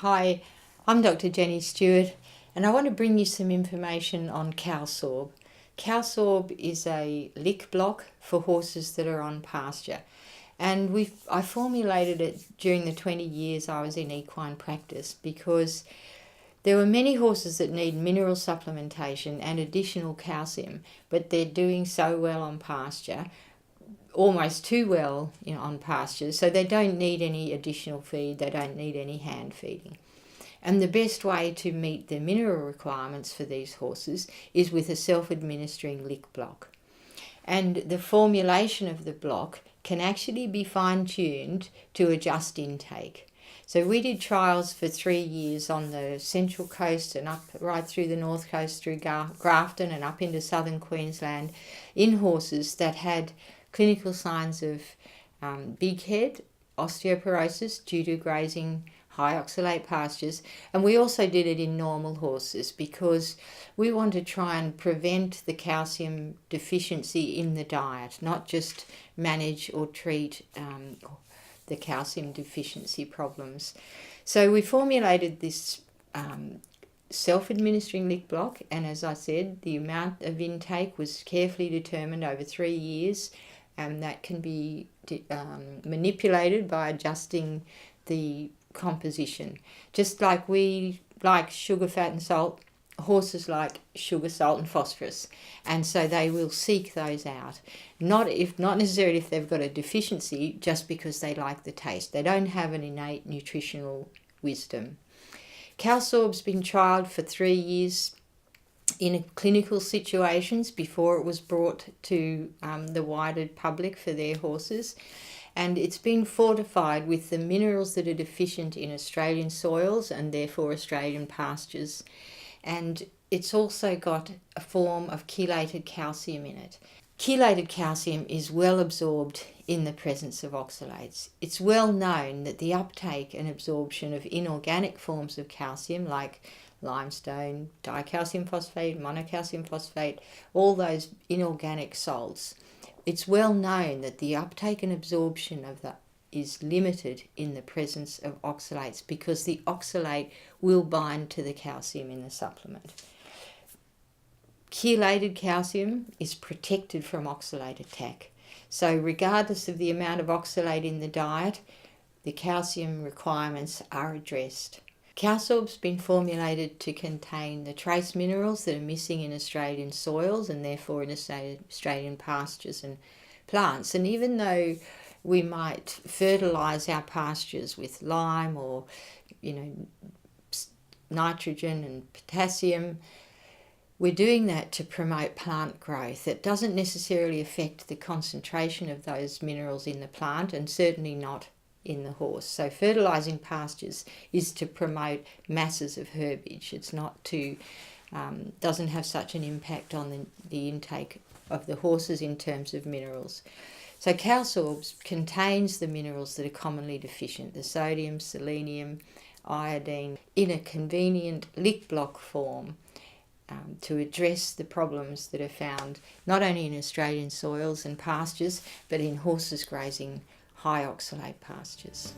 Hi, I'm Dr. Jennifer Stewart and I want to bring you some information on Calsorb. Calsorb is a lick block for horses that are on pasture, and I formulated it during the 20 years I was in equine practice because there were many horses that need mineral supplementation and additional calcium, but they're doing so well on pasture, almost too well on pastures, so they don't need any additional feed, they don't need any hand feeding. And the best way to meet the mineral requirements for these horses is with a self-administering lick block. And the formulation of the block can actually be fine-tuned to adjust intake. So we did trials for 3 years on the Central Coast and up right through the North Coast through Grafton and up into southern Queensland in horses that had clinical signs of big head, osteoporosis due to grazing high oxalate pastures, and we also did it in normal horses because we want to try and prevent the calcium deficiency in the diet, not just manage or treat the calcium deficiency problems. So we formulated this self-administering lick block, and as I said, the amount of intake was carefully determined over 3 years, and that can be manipulated by adjusting the composition. Just like we like sugar, fat and salt, horses like sugar, salt and phosphorus, and so they will seek those out. Not necessarily if they've got a deficiency, just because they like the taste. They don't have an innate nutritional wisdom. Calsorb's been trialled for 3 years in clinical situations before it was brought to the wider public for their horses, and it's been fortified with the minerals that are deficient in Australian soils and therefore Australian pastures, and it's also got a form of chelated calcium in it. Chelated calcium is well absorbed in the presence of oxalates. It's well known that the uptake and absorption of inorganic forms of calcium like limestone, dicalcium phosphate, monocalcium phosphate, all those inorganic salts, it's well known that the uptake and absorption of that is limited in the presence of oxalates because the oxalate will bind to the calcium in the supplement. Chelated calcium is protected from oxalate attack. So regardless of the amount of oxalate in the diet, the calcium requirements are addressed. Calsorb's been formulated to contain the trace minerals that are missing in Australian soils and therefore in Australian pastures and plants. And even though we might fertilise our pastures with lime or nitrogen and potassium, we're doing that to promote plant growth. It doesn't necessarily affect the concentration of those minerals in the plant, and certainly not in the horse. So fertilising pastures is to promote masses of herbage. It's not to, doesn't have such an impact on the intake of the horses in terms of minerals. So Calsorb contains the minerals that are commonly deficient, the sodium, selenium, iodine, in a convenient lick block form to address the problems that are found not only in Australian soils and pastures, but in horses grazing high oxalate pastures.